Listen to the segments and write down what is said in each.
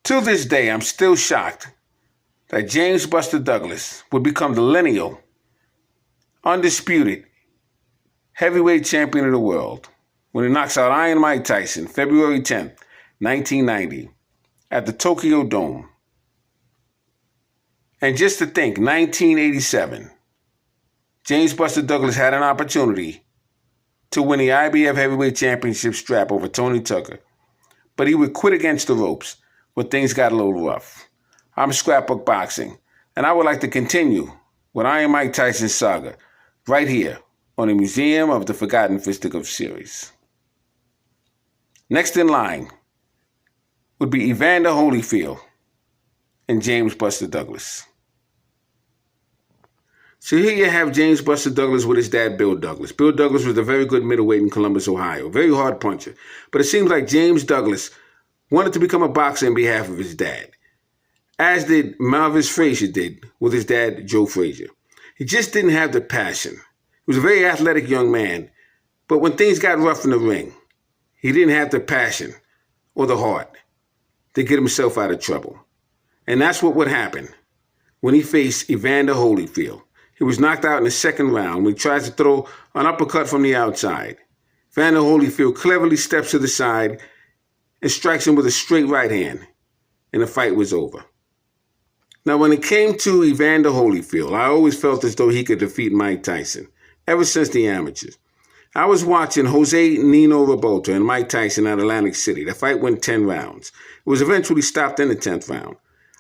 To this day, I'm still shocked that James Buster Douglas would become the lineal, undisputed heavyweight champion of the world when he knocks out Iron Mike Tyson February 10th, 1990 at the Tokyo Dome. And just to think, 1987, James Buster Douglas had an opportunity to win the IBF Heavyweight Championship strap over Tony Tucker, but he would quit against the ropes when things got a little rough. I'm Scrapbook Boxing, and I would like to continue with Iron Mike Tyson's saga right here on the Museum of the Forgotten Fisticuffs series. Next in line would be Evander Holyfield and James Buster Douglas. So here you have James Buster Douglas with his dad, Bill Douglas. Bill Douglas was a very good middleweight in Columbus, Ohio. Very hard puncher. But it seems like James Douglas wanted to become a boxer on behalf of his dad, as did Marvis Frazier did with his dad, Joe Frazier. He just didn't have the passion. He was a very athletic young man, but when things got rough in the ring, he didn't have the passion or the heart to get himself out of trouble. And that's what would happen when he faced Evander Holyfield. He was knocked out in the second round when he tries to throw an uppercut from the outside. Evander Holyfield cleverly steps to the side and strikes him with a straight right hand, and the fight was over. Now, when it came to Evander Holyfield, I always felt as though he could defeat Mike Tyson, ever since the amateurs. I was watching Jose Nino Revolta and Mike Tyson at Atlantic City. The fight went 10 rounds. It was eventually stopped in the 10th round.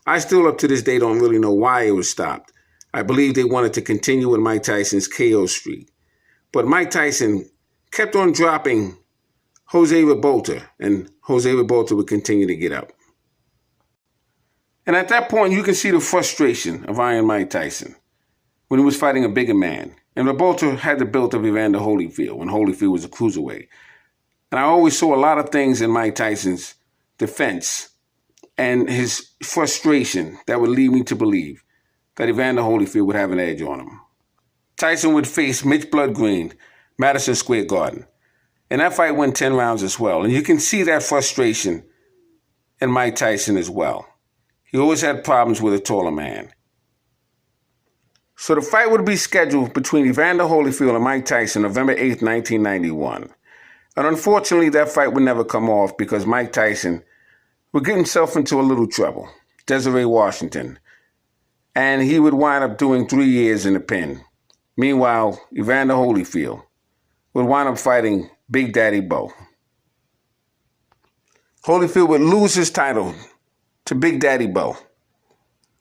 I still, up to this day, don't really know why it was stopped. I believe they wanted to continue with Mike Tyson's KO streak. But Mike Tyson kept on dropping Jose Revolta, and Jose Revolta would continue to get up. And at that point, you can see the frustration of Iron Mike Tyson when he was fighting a bigger man. And Revolta had the build of Evander Holyfield when Holyfield was a cruiserweight. And I always saw a lot of things in Mike Tyson's defense and his frustration that would lead me to believe that Evander Holyfield would have an edge on him. Tyson would face Mitch Blood Green, Madison Square Garden. And that fight went 10 rounds as well. And you can see that frustration in Mike Tyson as well. He always had problems with a taller man. So the fight would be scheduled between Evander Holyfield and Mike Tyson November 8th, 1991. And unfortunately, that fight would never come off because Mike Tyson would get himself into a little trouble. Desiree Washington. And he would wind up doing 3 years in the pen. Meanwhile, Evander Holyfield would wind up fighting Big Daddy Bo. Holyfield would lose his title to Big Daddy Bo.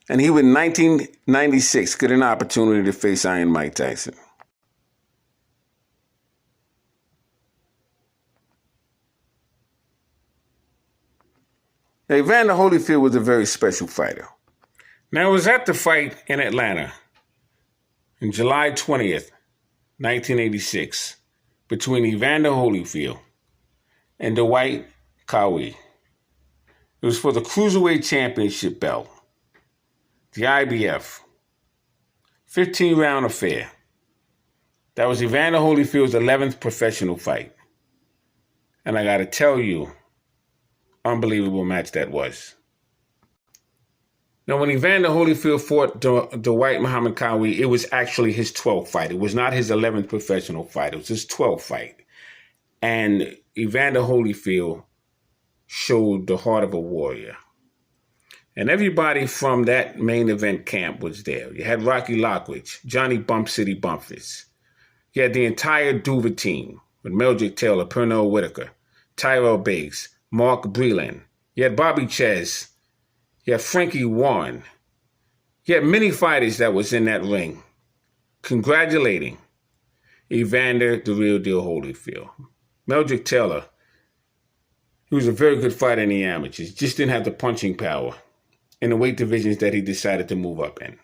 And he would, in 1996, get an opportunity to face Iron Mike Tyson. Now, Evander Holyfield was a very special fighter. Now, it was at the fight in Atlanta on July 20th, 1986, between Evander Holyfield and Dwight Cowie. It was for the Cruiserweight Championship belt, the IBF, 15-round affair. That was Evander Holyfield's 11th professional fight. And I got to tell you, unbelievable match that was. Now, when Evander Holyfield fought Dwight Muhammad Cowie, it was actually his 12th fight. It was not his 11th professional fight. It was his 12th fight. And Evander Holyfield showed the heart of a warrior. And everybody from that main event camp was there. You had Rocky Lockridge, Johnny Bump City Bumpus. You had the entire Duva team with Meldrick Taylor, Pernell Whitaker, Tyrell Bates, Mark Breland. You had Bobby Ches. You had Frankie Warren. You had many fighters that was in that ring congratulating Evander, the real deal Holyfield. Meldrick Taylor, he was a very good fighter in the amateurs, just didn't have the punching power in the weight divisions that he decided to move up in.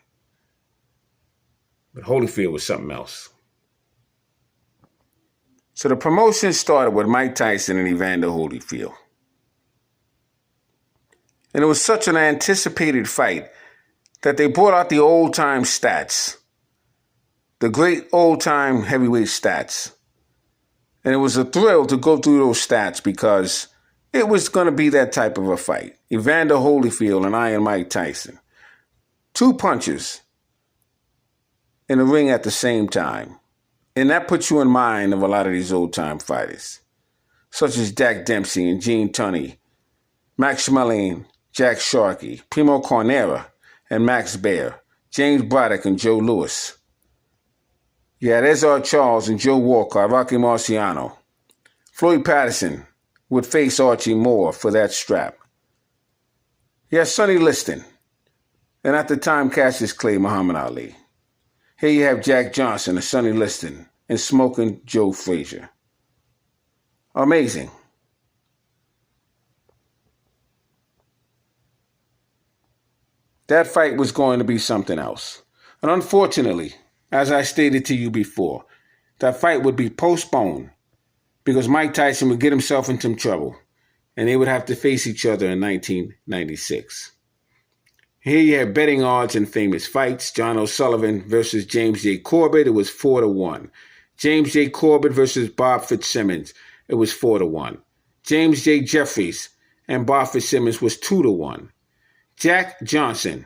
But Holyfield was something else. So the promotion started with Mike Tyson and Evander Holyfield. And it was such an anticipated fight that they brought out the old-time stats, the great old-time heavyweight stats. And it was a thrill to go through those stats because It was going to be that type of a fight. Evander Holyfield and Iron Mike Tyson. Two punchers in the ring at the same time. And that puts you in mind of a lot of these old-time fighters, such as Jack Dempsey and Gene Tunney, Max Schmeling, Jack Sharkey, Primo Carnera and Max Baer, James Braddock and Joe Louis. You had Ezra Charles and Joe Walcott, Rocky Marciano. Floyd Patterson would face Archie Moore for that strap. You had Sonny Liston, and at the time Cassius Clay, Muhammad Ali. Here you have Jack Johnson and Sonny Liston and Smoking Joe Frazier. Amazing. That fight was going to be something else. And unfortunately, as I stated to you before, that fight would be postponed because Mike Tyson would get himself into some trouble and they would have to face each other in 1996. Here you have betting odds and famous fights. John O'Sullivan versus James J. Corbett. It was 4-1. James J. Corbett versus Bob Fitzsimmons. It was 4-1. James J. Jeffries and Bob Fitzsimmons was 2-1. Jack Johnson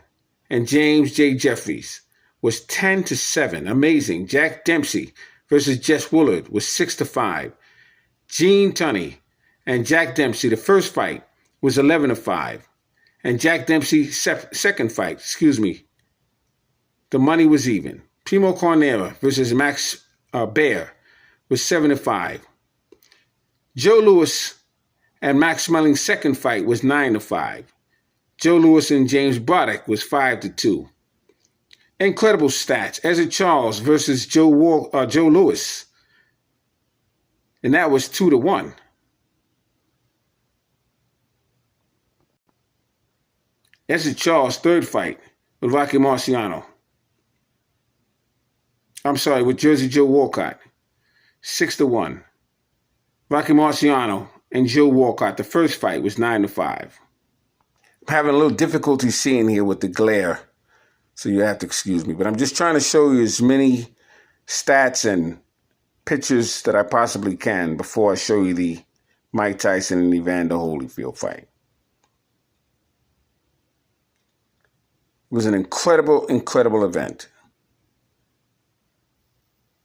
and James J. Jeffries was 10-7. Amazing. Jack Dempsey versus Jess Willard was 6-5. Gene Tunney and Jack Dempsey, the first fight, was 11-5. And Jack Dempsey's second fight, the money was even. Primo Carnera versus Max Baer was 7-5. Joe Louis and Max Schmeling's second fight was 9-5. Joe Louis and James Braddock was 5-2. Incredible stats. Ezra Charles versus Joe Louis. And that was 2-1. Ezra Charles' third fight with Rocky Marciano. With Jersey Joe Walcott. 6-1. Rocky Marciano and Joe Walcott, the first fight was 9-5. I'm having a little difficulty seeing here with the glare, so you have to excuse me. But I'm just trying to show you as many stats and pictures that I possibly can before I show you the Mike Tyson and Evander Holyfield fight. It was an incredible, incredible event.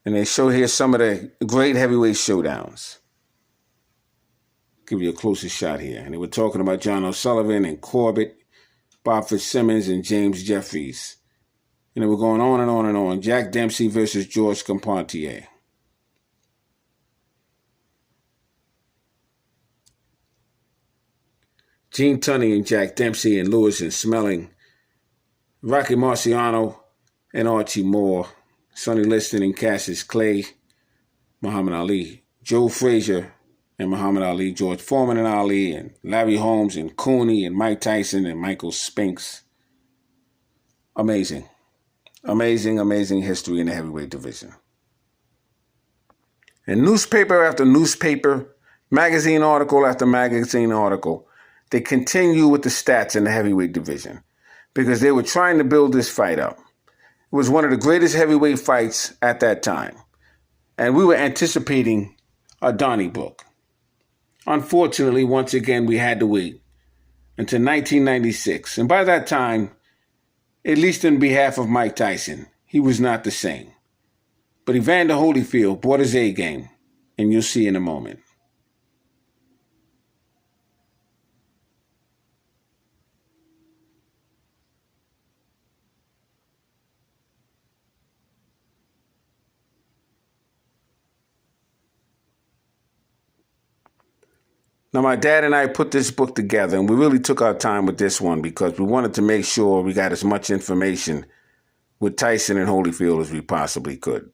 And they show here some of the great heavyweight showdowns. Give you a closer shot here. And they were talking about John O'Sullivan and Corbett, Bob Fitzsimmons and James Jeffries. And they were going on and on and on. Jack Dempsey versus George Carpentier. Gene Tunney and Jack Dempsey and Lewis and Schmeling. Rocky Marciano and Archie Moore. Sonny Liston and Cassius Clay. Muhammad Ali. Joe Frazier and Muhammad Ali. George Foreman and Ali. And Larry Holmes and Cooney and Mike Tyson and Michael Spinks. Amazing. Amazing, amazing history in the heavyweight division. And newspaper after newspaper, magazine article after magazine article, they continue with the stats in the heavyweight division because they were trying to build this fight up. It was one of the greatest heavyweight fights at that time. And we were anticipating a Donnybrook. Unfortunately, once again, we had to wait until 1996. And by that time, at least in behalf of Mike Tyson, he was not the same. But Evander Holyfield brought his A game, and you'll see in a moment. Now, my dad and I put this book together, and we really took our time with this one because we wanted to make sure we got as much information with Tyson and Holyfield as we possibly could.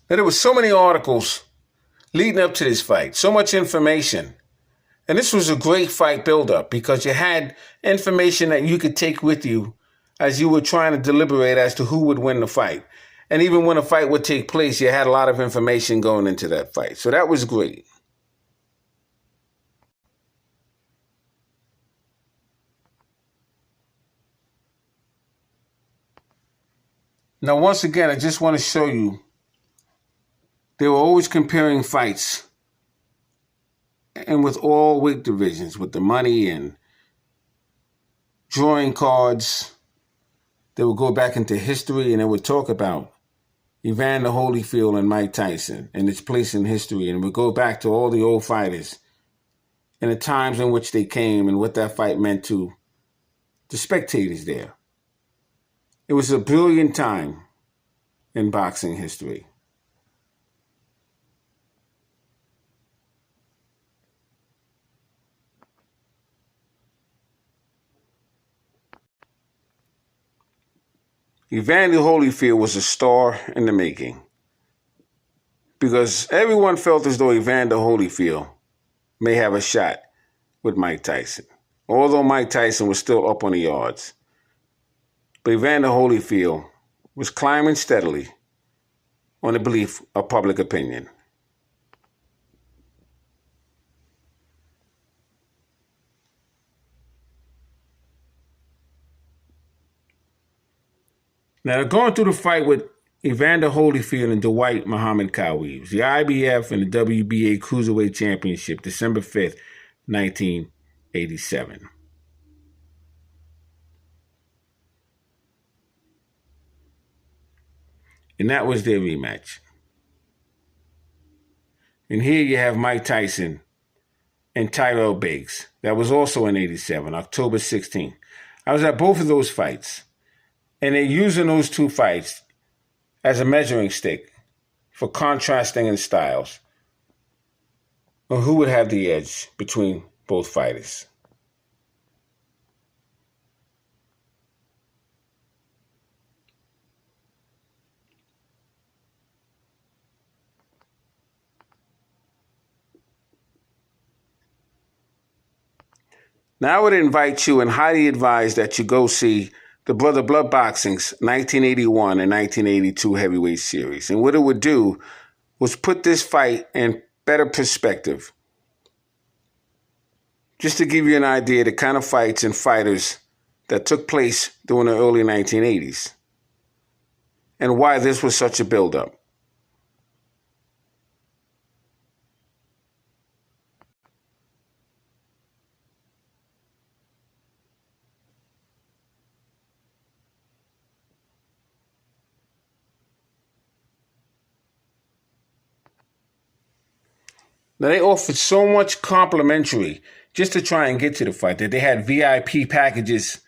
Now, there were so many articles leading up to this fight, so much information. And this was a great fight buildup because you had information that you could take with you as you were trying to deliberate as to who would win the fight. And even when a fight would take place, you had a lot of information going into that fight. So that was great. Now, once again, I just want to show you, they were always comparing fights, and with all weight divisions, with the money and drawing cards. They would go back into history and they would talk about Evander Holyfield and Mike Tyson and its place in history. And we go back to all the old fighters and the times in which they came and what that fight meant to the spectators there. It was a brilliant time in boxing history. Evander Holyfield was a star in the making because everyone felt as though Evander Holyfield may have a shot with Mike Tyson, although Mike Tyson was still up on the odds. But Evander Holyfield was climbing steadily on the belief of public opinion. Now, going through the fight with Evander Holyfield and Dwight Muhammad Kaweev, the IBF and the WBA Cruiserweight Championship, December 5th, 1987. And that was their rematch. And here you have Mike Tyson and Tyrell Biggs. That was also in 87, October 16th. I was at both of those fights. And they're using those two fights as a measuring stick for contrasting in styles of who would have the edge between both fighters. Now I would invite you and highly advise that you go see the Brother Blood Boxing's 1981 and 1982 heavyweight series. And what it would do was put this fight in better perspective. Just to give you an idea of the kind of fights and fighters that took place during the early 1980s and why this was such a buildup. Now, they offered so much complimentary just to try and get to the fight that they had VIP packages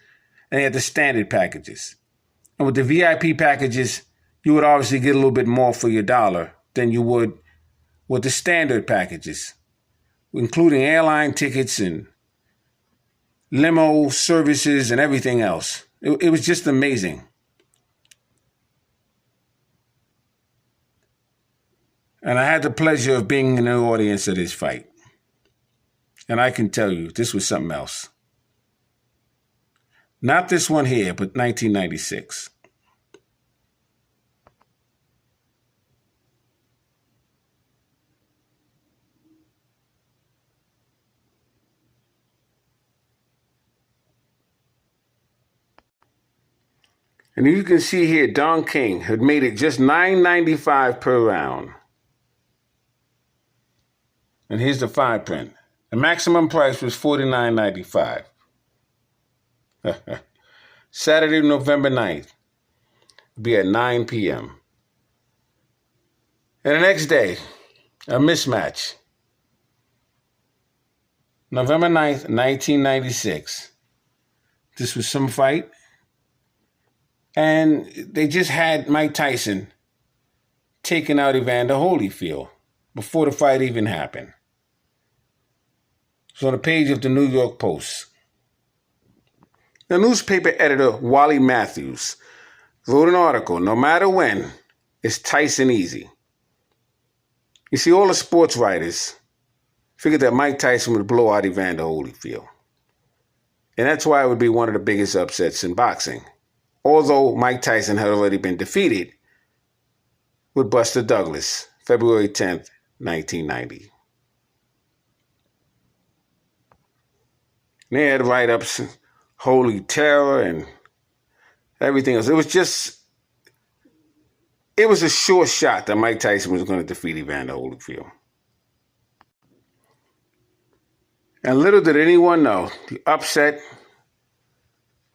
and they had the standard packages. And with the VIP packages, you would obviously get a little bit more for your dollar than you would with the standard packages, including airline tickets and limo services and everything else. It was just amazing. And I had the pleasure of being in the audience of this fight. And I can tell you, this was something else. Not this one here, but 1996. And you can see here, Don King had made it just $9.95 per round. And here's the fine print. The maximum price was $49.95. Saturday, November 9th. It'll be at 9 p.m. And the next day, a mismatch. November 9th, 1996. This was some fight. And they just had Mike Tyson taking out Evander Holyfield before the fight even happened. It's on the page of the New York Post. The newspaper editor, Wally Matthews, wrote an article, "No matter when, it's Tyson easy." You see, all the sports writers figured that Mike Tyson would blow out Evander Holyfield. And that's why it would be one of the biggest upsets in boxing. Although Mike Tyson had already been defeated with Buster Douglas, February 10th, 1990. And they had write-ups, Holy Terror and everything else. It was a sure shot that Mike Tyson was going to defeat Evander Holyfield. And little did anyone know, the upset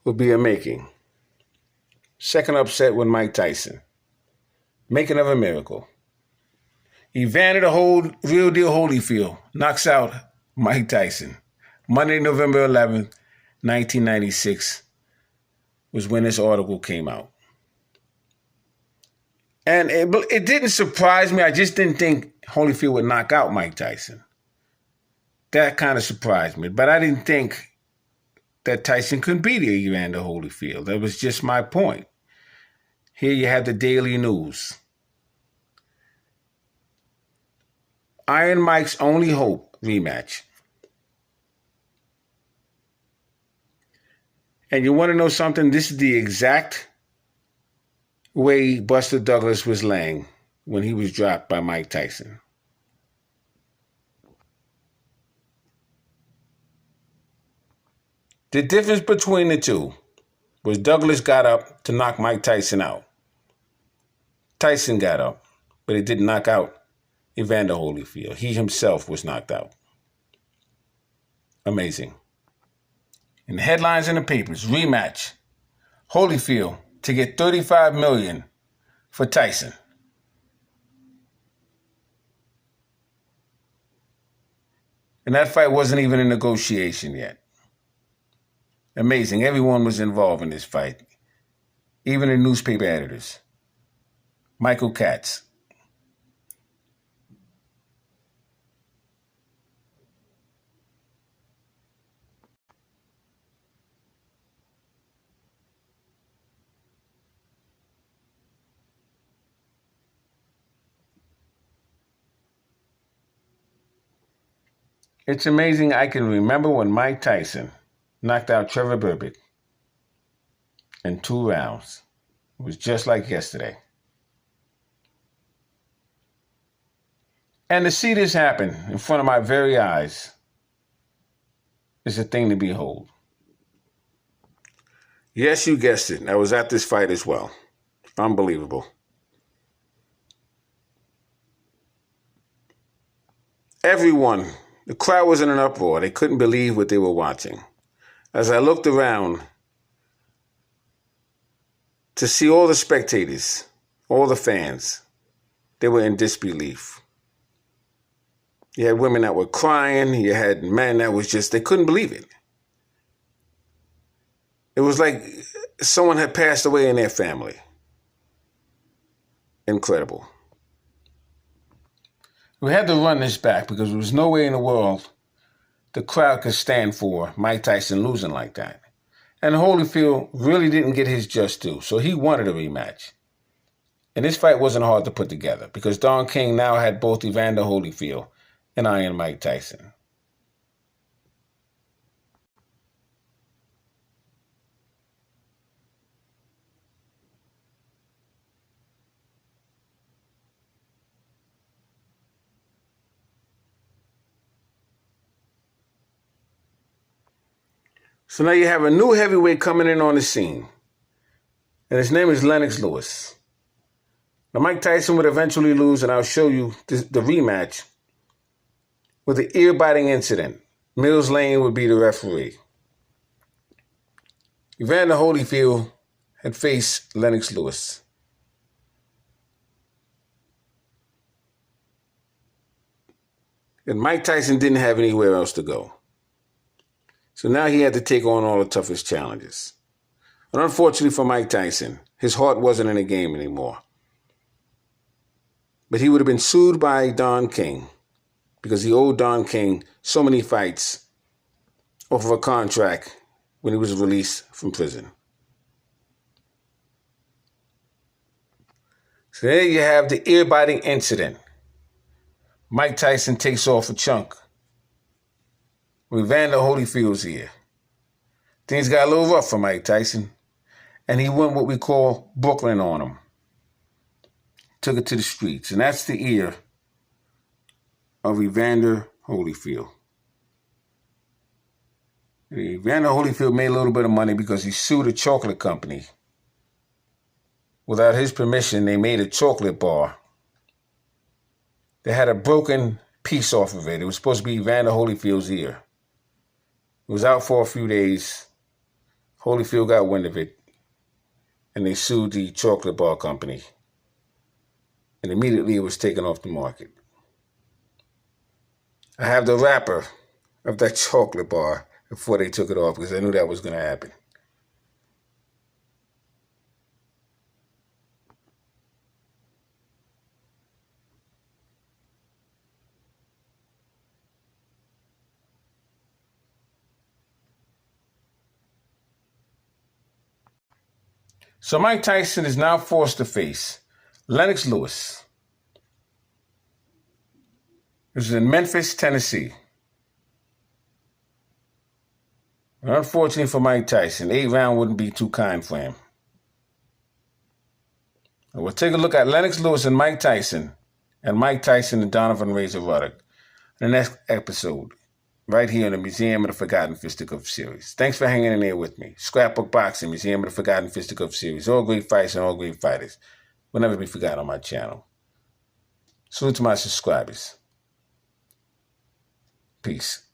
would be a making. Second upset with Mike Tyson. Making of a miracle. Evander the real deal Holyfield knocks out Mike Tyson. Monday, November 11th, 1996 was when this article came out. And it didn't surprise me. I just didn't think Holyfield would knock out Mike Tyson. That kind of surprised me. But I didn't think that Tyson could beat Evander Holyfield. That was just my point. Here you have the Daily News. Iron Mike's only hope rematch. And you want to know something? This is the exact way Buster Douglas was laying when he was dropped by Mike Tyson. The difference between the two was Douglas got up to knock Mike Tyson out. Tyson got up, but he didn't knock out Evander Holyfield. He himself was knocked out. Amazing. In the headlines in the papers, rematch. Holyfield to get $35 million for Tyson. And that fight wasn't even a negotiation yet. Amazing. Everyone was involved in this fight. Even the newspaper editors. Michael Katz. It's amazing I can remember when Mike Tyson knocked out Trevor Berbick in 2 rounds. It was just like yesterday. And to see this happen in front of my very eyes is a thing to behold. Yes, you guessed it. I was at this fight as well. Unbelievable. Everyone, the crowd was in an uproar. They couldn't believe what they were watching. As I looked around to see all the spectators, all the fans, they were in disbelief. You had women that were crying. You had men that was just, they couldn't believe it. It was like someone had passed away in their family. Incredible. We had to run this back because there was no way in the world the crowd could stand for Mike Tyson losing like that. And Holyfield really didn't get his just due, so he wanted a rematch. And this fight wasn't hard to put together because Don King now had both Evander Holyfield and Iron Mike Tyson. So now you have a new heavyweight coming in on the scene. And his name is Lennox Lewis. Now Mike Tyson would eventually lose, and I'll show you the rematch with the ear-biting incident. Mills Lane would be the referee. Evander Holyfield had faced Lennox Lewis. And Mike Tyson didn't have anywhere else to go. So now he had to take on all the toughest challenges. And unfortunately for Mike Tyson, his heart wasn't in the game anymore. But he would have been sued by Don King because he owed Don King so many fights off of a contract when he was released from prison. So there you have the ear-biting incident. Mike Tyson takes off a chunk with Evander Holyfield's ear. Things got a little rough for Mike Tyson, and he went what we call Brooklyn on him. took it to the streets. And that's the ear of Evander Holyfield. Evander Holyfield made a little bit of money because he sued a chocolate company. Without his permission, they made a chocolate bar. They had a broken piece off of it. It was supposed to be Evander Holyfield's ear. It was out for a few days. Holyfield got wind of it, and they sued the chocolate bar company. And immediately it was taken off the market. I have the wrapper of that chocolate bar before they took it off because I knew that was going to happen. So Mike Tyson is now forced to face Lennox Lewis. This is in Memphis, Tennessee. And unfortunately for Mike Tyson, 8 round wouldn't be too kind for him. And we'll take a look at Lennox Lewis and Mike Tyson and Donovan Razor Ruddock in the next episode, right here in the Museum of the Forgotten Fisticuffs series. Thanks for hanging in there with me. Scrapbook Boxing, Museum of the Forgotten Fisticuffs series. All great fights and all great fighters will never be forgotten on my channel. Salute to my subscribers. Peace.